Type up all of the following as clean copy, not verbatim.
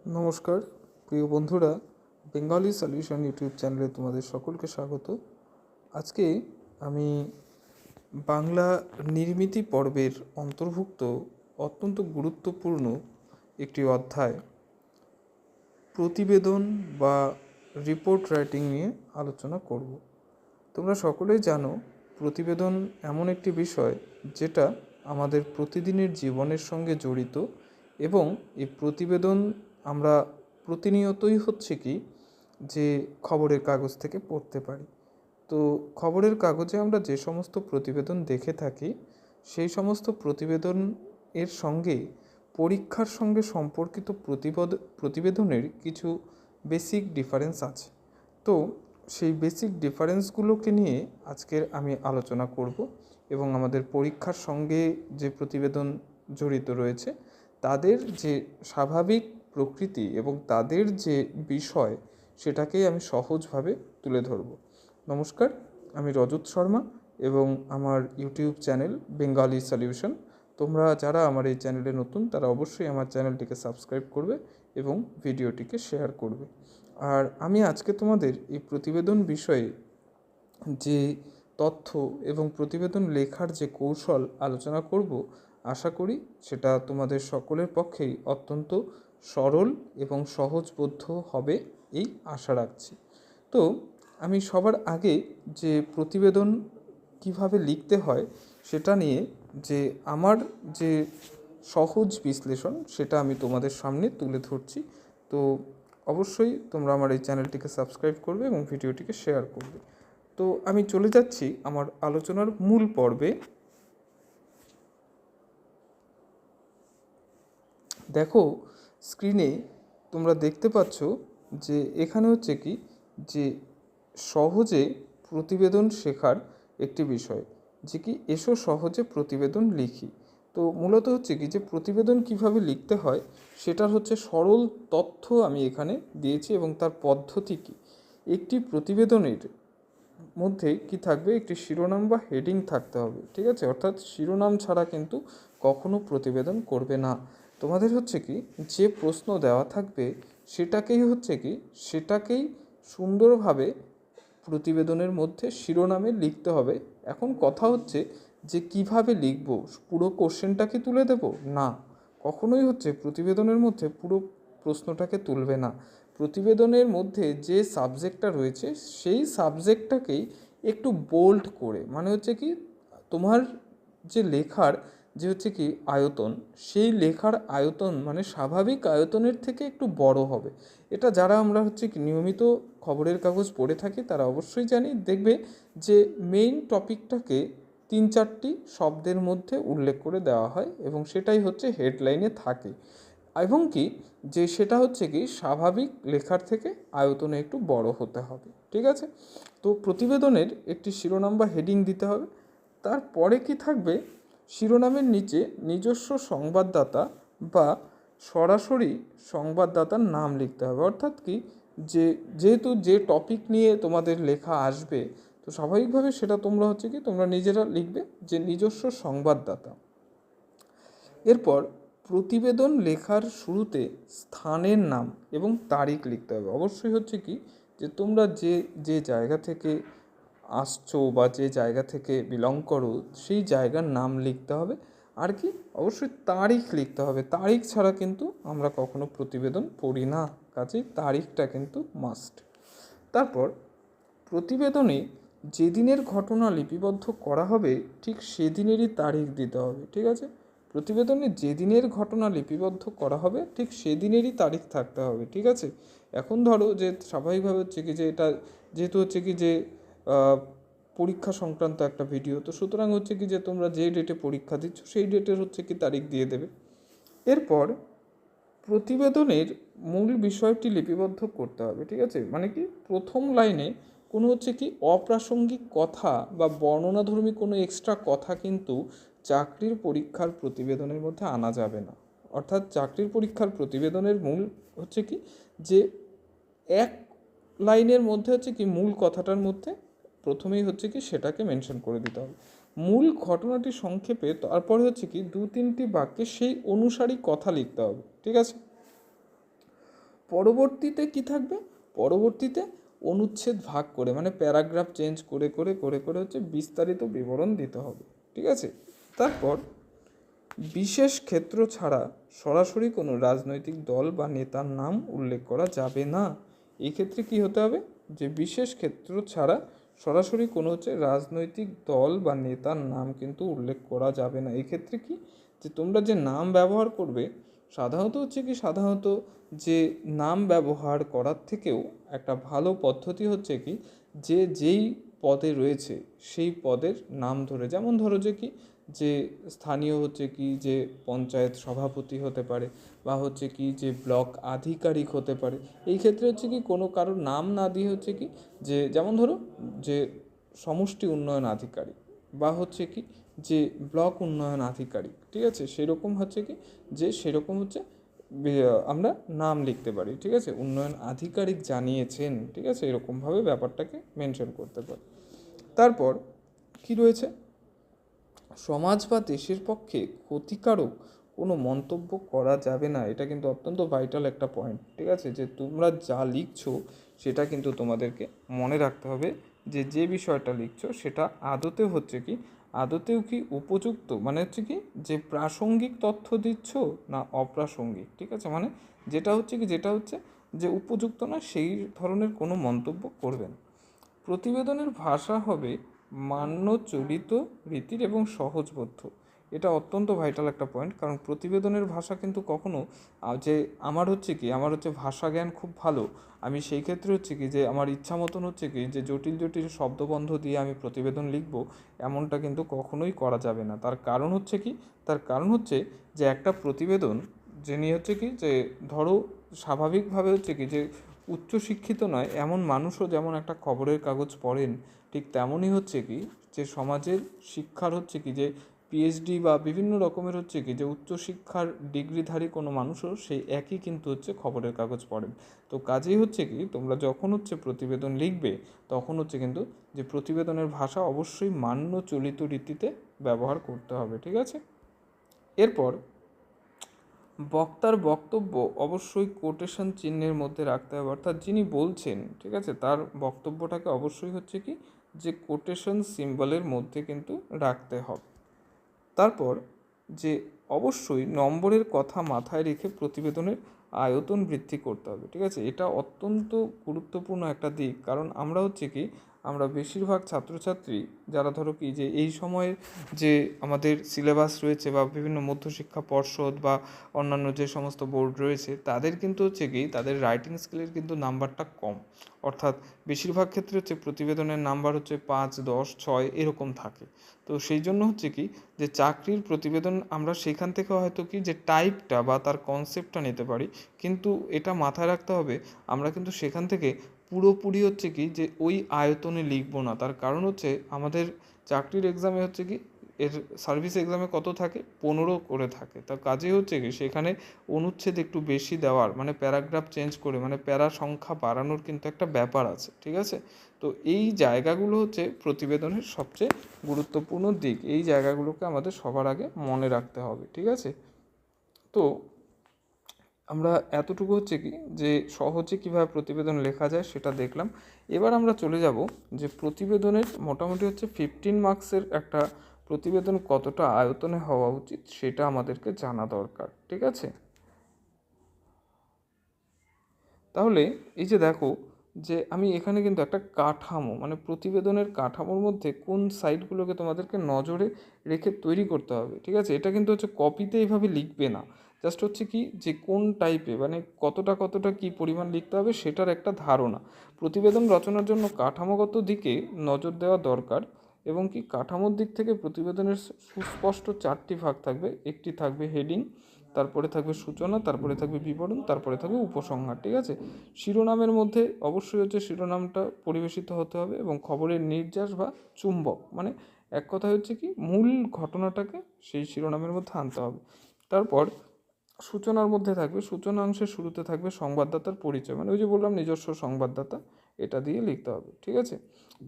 নমস্কার প্রিয় বন্ধুরা, বেঙ্গলি সলিউশন ইউটিউব চ্যানেলে তোমাদের সকলকে স্বাগত। আজকে আমি বাংলা নির্মিতি পর্বের অন্তর্ভুক্ত অত্যন্ত গুরুত্বপূর্ণ একটি অধ্যায় প্রতিবেদন বা রিপোর্ট রাইটিং নিয়ে আলোচনা করব। তোমরা সকলেই জানো, প্রতিবেদন এমন একটি বিষয় যেটা আমাদের প্রতিদিনের জীবনের সঙ্গে জড়িত এবং এই প্রতিবেদন আমরা প্রতিনিয়তই যে খবরের কাগজ থেকে পড়তে পারি। তো খবরের কাগজে আমরা যে সমস্ত প্রতিবেদন দেখে থাকি সেই সমস্ত প্রতিবেদন এর সঙ্গে পরীক্ষার সঙ্গে সম্পর্কিত প্রতিবেদনের কিছু বেসিক ডিফারেন্স আছে। তো সেই বেসিক ডিফারেন্সগুলোকে নিয়ে আজকের আমি আলোচনা করব এবং আমাদের পরীক্ষার সঙ্গে যে প্রতিবেদন জড়িত রয়েছে তাদের যে স্বাভাবিক প্রকৃতি এবং তাদের যে বিষয় সেটাকেই আমি সহজভাবে তুলে ধরব। নমস্কার, আমি রজত শর্মা এবং আমার ইউটিউব চ্যানেল বেঙ্গলি সলিউশন। তোমরা যারা আমার এই চ্যানেলে নতুন তারা অবশ্যই আমার চ্যানেলটিকে সাবস্ক্রাইব করবে এবং ভিডিওটিকে শেয়ার করবে। আর আমি আজকে তোমাদের এই প্রতিবেদন বিষয়ে যে তথ্য এবং প্রতিবেদন লেখার যে কৌশল আলোচনা করব, আশা করি সেটা তোমাদের সকলের পক্ষেই অত্যন্ত সরল এবং সহজবোধ্য হবে এই আশা রাখছি। তো আমি সবার আগে যে প্রতিবেদন কিভাবে লিখতে হয় সেটা নিয়ে যে আমার যে সহজ বিশ্লেষণ সেটা আমি তোমাদের সামনে তুলে ধরছি। তো অবশ্যই তোমরা আমার এই চ্যানেলটিকে সাবস্ক্রাইব করবে এবং ভিডিওটিকে শেয়ার করবে। তো আমি চলে যাচ্ছি আমার আলোচনার মূল পর্বে। দেখো, স্ক্রিনে তোমরা দেখতে পাচ্ছ যে এখানে যে সহজে প্রতিবেদন শেখার একটি বিষয়, যে এসো সহজে প্রতিবেদন লিখি। তো মূলত যে প্রতিবেদন কিভাবে লিখতে হয় সেটার সরল তথ্য আমি এখানে দিয়েছি এবং তার পদ্ধতি কী। একটি প্রতিবেদনের মধ্যে কি থাকবে, একটি শিরোনাম বা হেডিং থাকতে হবে, ঠিক আছে? অর্থাৎ শিরোনাম ছাড়া কিন্তু কখনো প্রতিবেদন করবে না। তোমাদের যে প্রশ্ন দেওয়া থাকবে সেটাকেই সুন্দরভাবে প্রতিবেদনের মধ্যে শিরোনামে লিখতে হবে। এখন কথা যে কিভাবে লিখব, পুরো কোশ্চেনটাকে তুলে দেব না, কখনোই প্রতিবেদনের মধ্যে পুরো প্রশ্নটাকে তুলবে না। প্রতিবেদনের মধ্যে যে সাবজেক্টটা রয়েছে সেই সাবজেক্টটাকেই একটু বোল্ড করে, মানে তোমার যে লেখার যে আয়তন, সেই লেখার আয়তন মানে স্বাভাবিক আয়তনের থেকে একটু বড় হবে। এটা যারা আমরা নিয়মিত খবরের কাগজ পড়ে থাকি তারা অবশ্যই জানি, দেখবে যে মেইন টপিকটাকে 3-4টি শব্দের মধ্যে উল্লেখ করে দেওয়া হয় এবং সেটাই হেডলাইনে থাকে, এবং যে সেটা স্বাভাবিক লেখার থেকে আয়তনে একটু বড় হতে হবে, ঠিক আছে? তো প্রতিবেদনের একটি শিরোনাম বা হেডিং দিতে হবে। তারপরে কি থাকবে, শিরোনামের নিচে নিজস্ব সংবাদদাতা বা সরাসরি সংবাদদাতার নাম লিখতে হবে। অর্থাৎ যেহেতু যে টপিক নিয়ে তোমাদের লেখা আসবে, তো স্বাভাবিকভাবে সেটা তোমরা তোমরা নিজেরা লিখবে যে নিজস্ব সংবাদদাতা। এরপর প্রতিবেদন লেখার শুরুতে স্থানের নাম এবং তারিখ লিখতে হবে। অবশ্যই যে তোমরা যে জায়গা থেকে আসছো বা যে জায়গা থেকে বিলং করো সেই জায়গার নাম লিখতে হবে। আর অবশ্যই তারিখ লিখতে হবে। তারিখ ছাড়া কিন্তু আমরা কখনো প্রতিবেদন পড়ি না, কাজেই তারিখটা কিন্তু মাস্ট। তারপর প্রতিবেদনে যেদিনের ঘটনা লিপিবদ্ধ করা হবে ঠিক সেদিনেরই তারিখ দিতে হবে, ঠিক আছে? প্রতিবেদনে যেদিনের ঘটনা লিপিবদ্ধ করা হবে ঠিক সেদিনেরই তারিখ থাকতে হবে, ঠিক আছে? এখন ধরো যে স্বাভাবিকভাবে যে এটা যেহেতু যে পরীক্ষা সংক্রান্ত একটা ভিডিও, তো সুতরাং যে তোমরা যে ডেটে পরীক্ষা দিচ্ছ সেই ডেটের তারিখ দিয়ে দেবে। এরপর প্রতিবেদনের মূল বিষয়টি লিপিবদ্ধ করতে হবে, ঠিক আছে? মানে প্রথম লাইনে কোনো অপ্রাসঙ্গিক কথা বা বর্ণনাধর্মী কোনো এক্সট্রা কথা কিন্তু চাকরির পরীক্ষার প্রতিবেদনের মধ্যে আনা যাবে না। অর্থাৎ চাকরির পরীক্ষার প্রতিবেদনের মূল যে এক লাইনের মধ্যে মূল কথাটার মধ্যে প্রথমেই সেটাকে মেনশন করে দিতে হবে। মূল ঘটনাটি সংক্ষেপে তারপরে 2-3টি বাক্যে সেই অনুসারী কথা লিখতে হবে, ঠিক আছে? পরবর্তীতে কি থাকবে, পরবর্তীতে অনুচ্ছেদ ভাগ করে মানে প্যারাগ্রাফ চেঞ্জ করে করে করে করে হচ্ছে বিস্তারিত বিবরণ দিতে হবে, ঠিক আছে। তারপর বিশেষ ক্ষেত্র ছাড়া সরাসরি কোনো রাজনৈতিক দল বা নেতার নাম উল্লেখ করা যাবে না। এই ক্ষেত্রে কি হতে হবে, যে বিশেষ ক্ষেত্র ছাড়া সরাসরি কোনো হচ্ছে রাজনৈতিক দল বা নেতার নাম কিন্তু উল্লেখ করা যাবে না। এই ক্ষেত্রে কি, যে তোমরা যে নাম ব্যবহার করবে, সাধারণত হচ্ছে কি, সাধারণত যে নাম ব্যবহার করার থেকেও একটা ভালো পদ্ধতি হচ্ছে কি, যে যেই পদে রয়েছে সেই পদের নাম ধরে, যেমন ধরো যে কি, যে স্থানীয় হচ্ছে কি যে পঞ্চায়েত সভাপতি হতে পারে, বা হচ্ছে কি যে ব্লক আধিকারিক হতে পারে। এই ক্ষেত্রে হচ্ছে কি কোনো কারোর নাম না দিয়ে হচ্ছে কি, যে যেমন ধরো যে সমষ্টি উন্নয়ন আধিকারিক, বা হচ্ছে কি যে ব্লক উন্নয়ন আধিকারিক, ঠিক আছে, সেরকম হচ্ছে কি যে সেরকম হচ্ছে আমরা নাম লিখতে পারি, ঠিক আছে, উন্নয়ন আধিকারিক জানিয়েছেন, ঠিক আছে, এরকমভাবে ব্যাপারটাকে মেনশন করতে পারি। তারপর কি রয়েছে, সমাজ বা দেশের পক্ষে ক্ষতিকারক কোনো মন্তব্য করা যাবে না। এটা কিন্তু অত্যন্ত ভাইটাল একটা পয়েন্ট, ঠিক আছে, যে তোমরা যা লিখছো সেটা কিন্তু তোমাদেরকে মনে রাখতে হবে, যে যে বিষয়টা লিখছো সেটা আদতেও হচ্ছে কি, আদতেও কি উপযুক্ত, মানে হচ্ছে কি যে প্রাসঙ্গিক তথ্য দিচ্ছ না অপ্রাসঙ্গিক, ঠিক আছে, মানে যেটা হচ্ছে কি, যেটা হচ্ছে যে উপযুক্ত না সেই ধরনের কোনো মন্তব্য করবেন। প্রতিবেদনের ভাষা হবে মান্য চলিত রীতির এবং সহজবোধ্য। এটা অত্যন্ত ভাইটাল একটা পয়েন্ট, কারণ প্রতিবেদনের ভাষা কিন্তু কখনো যে আমার হচ্ছে কি, আমার হচ্ছে ভাষা জ্ঞান খুব ভালো, আমি সেই ক্ষেত্রে হচ্ছে কি যে আমার ইচ্ছা মতন হচ্ছে কি যে জটিল জটিল শব্দবন্ধ দিয়ে আমি প্রতিবেদন লিখব, এমনটা কিন্তু কখনোই করা যাবে না। তার কারণ হচ্ছে কি, তার কারণ হচ্ছে যে একটা প্রতিবেদন যিনি হচ্ছে কি যে ধরো স্বাভাবিকভাবে হচ্ছে কি যে উচ্চশিক্ষিত নয় এমন মানুষও যেমন একটা খবরের কাগজ পড়েন, ঠিক তেমনই হচ্ছে কি যে সমাজের শিক্ষার হচ্ছে কি যে পিএইচডি বা বিভিন্ন রকমের হচ্ছে কি যে উচ্চশিক্ষার ডিগ্রিধারী কোনো মানুষও সেই একই কিন্তু হচ্ছে খবরের কাগজ পড়েন। তো কাজেই হচ্ছে কি তোমরা যখন হচ্ছে প্রতিবেদন লিখবে, তখন হচ্ছে কিন্তু যে প্রতিবেদনের ভাষা অবশ্যই মান্য চলিত রীতিতে ব্যবহার করতে হবে, ঠিক আছে। এরপর বক্তার বক্তব্য অবশ্যই কোটেশন চিহ্নের মধ্যে রাখতে হবে, অর্থাৎ যিনি বলছেন, ঠিক আছে, তার বক্তব্যটাকে অবশ্যই হচ্ছে কি যে কোটেশন সিম্বলের মধ্যে কিন্তু রাখতে হবে। তারপর যে অবশ্যই নম্বরের কথা মাথায় রেখে প্রতিবেদনের আয়তন বৃদ্ধি করতে হবে, ঠিক আছে, এটা অত্যন্ত গুরুত্বপূর্ণ একটা দিক, কারণ আমরা হচ্ছে কি আমরা বেশিরভাগ ছাত্রছাত্রী যারা ধরো কি যে এই সময়ের যে আমাদের সিলেবাস রয়েছে বা বিভিন্ন মধ্যশিক্ষা পর্ষদ বা অন্যান্য যে সমস্ত বোর্ড রয়েছে, তাদের কিন্তু হচ্ছে কি তাদের রাইটিং স্কিলের কিন্তু নাম্বারটা কম, অর্থাৎ বেশিরভাগ ক্ষেত্রে হচ্ছে প্রতিবেদনের নাম্বার হচ্ছে 5, 10, 6 এরকম থাকে। তো সেই জন্য হচ্ছে কি যে চাকরির প্রতিবেদন আমরা সেখান থেকে হয়তো কি যে টাইপটা বা তার কনসেপ্টটা নিতে পারি, কিন্তু এটা মাথায় রাখতে হবে আমরা কিন্তু সেখান থেকে পুরোপুরি হচ্ছে কি যে ওই আয়তনে লিখবো না। তার কারণ হচ্ছে আমাদের চাকরির এক্সামে হচ্ছে কি এর সার্ভিস এক্সামে কত থাকে, 15 করে থাকে। তার কাজেই হচ্ছে কি সেখানে অনুচ্ছেদ একটু বেশি দেওয়ার মানে প্যারাগ্রাফ চেঞ্জ করে মানে প্যারা সংখ্যা বাড়ানোর কিন্তু একটা ব্যাপার আছে, ঠিক আছে। তো এই জায়গাগুলো হচ্ছে প্রতিবেদনের সবচেয়ে গুরুত্বপূর্ণ দিক, এই জায়গাগুলোকে আমাদের সবার আগে মনে রাখতে হবে, ঠিক আছে। তো আমরা এতটুকু হচ্ছে কি যে সহজে কীভাবে প্রতিবেদন লেখা যায় সেটা দেখলাম। এবার আমরা চলে যাব যে প্রতিবেদনের মোটামুটি হচ্ছে 15 মার্কসের একটা প্রতিবেদন কতটা আয়তনে হওয়া উচিত সেটা আমাদেরকে জানা দরকার, ঠিক আছে। তাহলে এই যে দেখো যে আমি এখানে কিন্তু একটা কাঠামো মানে প্রতিবেদনের কাঠামোর মধ্যে কোন সাইটগুলোকে তোমাদেরকে নজরে রেখে তৈরি করতে হবে, ঠিক আছে, এটা কিন্তু হচ্ছে কপিতে এইভাবে লিখবে না, জাস্ট হচ্ছে কি যে কোন টাইপে মানে কতটা কতটা কি পরিমাণ লিখতে হবে সেটার একটা ধারণা। প্রতিবেদন রচনার জন্য কাঠামোগত দিকে নজর দেওয়া দরকার, এবং কি কাঠামোর দিক থেকে প্রতিবেদনের সুস্পষ্ট 4টি ভাগ থাকবে, একটি থাকবে হেডিং, তারপরে থাকবে সূচনা, তারপরে থাকবে বিবরণ, তারপরে থাকবে উপসংহার, ঠিক আছে। শিরোনামের মধ্যে অবশ্যই হচ্ছে শিরোনামটা পরিবেশিত হতে হবে, এবং খবরের নির্যাস বা চুম্বক মানে এক কথা হচ্ছে কি মূল ঘটনাটাকে সেই শিরোনামের মধ্যে আনতে হবে। তারপর সূচনার মধ্যে থাকবে, সূচনাংশের শুরুতে থাকবে সংবাদদাতার পরিচয়, মানে ওই যে বললাম নিজস্ব সংবাদদাতা, এটা দিয়ে লিখতে হবে, ঠিক আছে।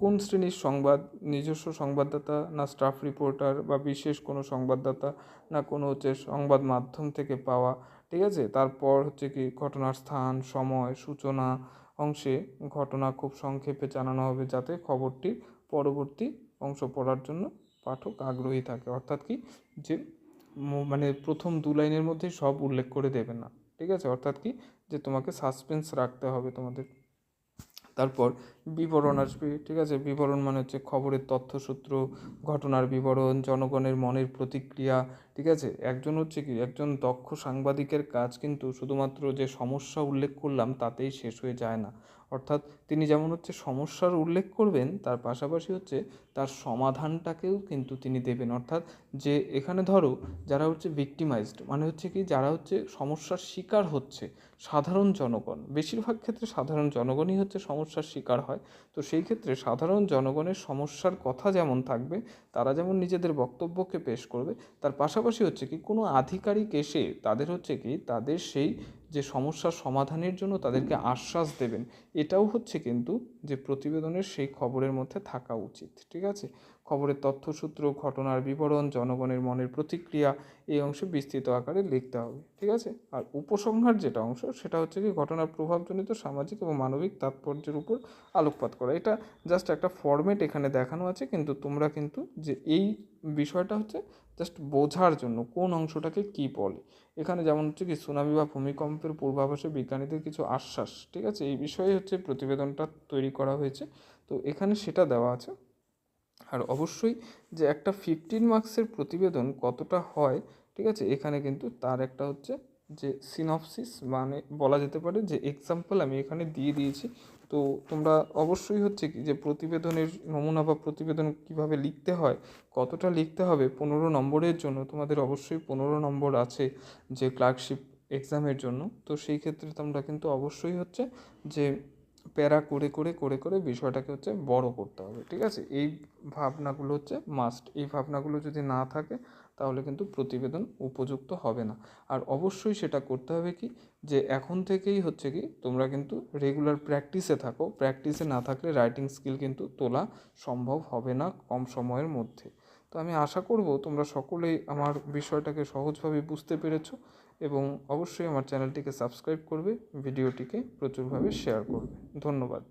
কোন শ্রেণীর সংবাদ, নিজস্ব সংবাদদাতা না স্টাফ রিপোর্টার বা বিশেষ কোনো সংবাদদাতা না কোনো হচ্ছে সংবাদ মাধ্যম থেকে পাওয়া, ঠিক আছে। তারপর হচ্ছে কি ঘটনার স্থান, সময়, সূচনা অংশে ঘটনা খুব সংক্ষেপে জানানো হবে, যাতে খবরটির পরবর্তী অংশ পড়ার জন্য পাঠক আগ্রহী থাকে। অর্থাৎ কি, যে মানে প্রথম 2 লাইনের মধ্যেই সব উল্লেখ করে দেবে না, ঠিক আছে। অর্থাৎ কি, যে তোমাকে সাসপেন্স রাখতে হবে তোমাদের। তারপর বিবরণ আসবে, ঠিক আছে। বিবরণ মানে হচ্ছে খবরের তথ্যসূত্র, ঘটনার বিবরণ, জনগণের মনের প্রতিক্রিয়া, ঠিক আছে। একজন দক্ষ সাংবাদিকের কাজ কিন্তু শুধুমাত্র যে সমস্যা উল্লেখ করলাম তাতেই শেষ হয়ে যায় না। অর্থাৎ তিনি যেমন হচ্ছে সমস্যার উল্লেখ করবেন, তার পাশাপাশি হচ্ছে তার সমাধানটাকেও কিন্তু তিনি দেবেন। অর্থাৎ যে এখানে ধরো যারা হচ্ছে ভিক্টিমাইজড, মানে হচ্ছে কি, যারা হচ্ছে সমস্যার শিকার হচ্ছে, সাধারণ জনগণ, বেশিরভাগ ক্ষেত্রে সাধারণ জনগণই হচ্ছে সমস্যার শিকার হয়। তো সেই ক্ষেত্রে সাধারণ জনগণের সমস্যার কথা যেমন থাকবে, তারা যেমন নিজেদের বক্তব্যকে পেশ করবে, তার পাশাপাশি হচ্ছে কি কোনো আধিকারিক এসে তাদের সেই যে সমস্যার সমাধানের জন্য তাদেরকে আশ্বাস দেবেন, এটাও হচ্ছে কিন্তু যে প্রতিবেদনের সেই খবরের মধ্যে থাকা উচিত, ঠিক আছে। খবরের তথ্যসূত্র, ঘটনার বিবরণ, জনগণের মনের প্রতিক্রিয়া, এই অংশে বিস্তৃত আকারে লিখতে হবে, ঠিক আছে। আর উপসংহার যেটা অংশ, সেটা হচ্ছে কি ঘটনার প্রভাবজনিত সামাজিক এবং মানবিক তাৎপর্যের উপর আলোকপাত করা। এটা জাস্ট একটা ফরম্যাট এখানে দেখানো আছে, কিন্তু তোমরা কিন্তু যে এই বিষয়টা হচ্ছে জাস্ট বোঝার জন্য কোন অংশটাকে কি বলে। এখানে যেমন হচ্ছে কি সুনামি বা ভূমিকম্পের পূর্বাভাসে বিজ্ঞানীদের কিছু আশ্বাস, ঠিক আছে, এই বিষয়ে হচ্ছে প্রতিবেদনটা তৈরি করা হয়েছে। তো এখানে সেটা দেওয়া আছে। আর অবশ্যই যে একটা 15 মার্কসের প্রতিবেদন কতটা হয়, ঠিক আছে, এখানে কিন্তু তার একটা হচ্ছে যে সিনপসিস, মানে বলা যেতে পারে যে এক্সাম্পল আমি এখানে দিয়ে দিয়েছি। তো তোমরা অবশ্যই হচ্ছে কি যে প্রতিবেদনের নমুনা বা প্রতিবেদন কিভাবে লিখতে হয়, কতটা লিখতে হবে 15 নম্বরের জন্য, তোমাদের অবশ্যই 15 নম্বর আছে যে ক্লার্কশিপ এক্সামের জন্য। তো সেই ক্ষেত্রে তোমরা কিন্তু অবশ্যই হচ্ছে যে প্যারা করে করে করে করে বিষয়টাকে হচ্ছে বড় করতে হবে, ঠিক আছে। এই ভাবনাগুলো হচ্ছে মাস্ট। এই ভাবনাগুলো যদি না থাকে তাহলে কিন্তু প্রতিবেদন উপযুক্ত হবে না। আর অবশ্যই সেটা করতে হবে কি, যে এখন থেকেই হচ্ছে কি তোমরা কিন্তু রেগুলার প্র্যাকটিসে থাকো। প্র্যাকটিসে না থাকলে রাইটিং স্কিল কিন্তু তোলা সম্ভব হবে না কম সময়ের মধ্যে। তো আমি আশা করব তোমরা সকলেই আমার বিষয়টাকে সহজভাবে বুঝতে পেরেছো, এবং অবশ্যই আমার চ্যানেলটিকে সাবস্ক্রাইব করবে, ভিডিওটিকে প্রচুরভাবে শেয়ার করবে। ধন্যবাদ।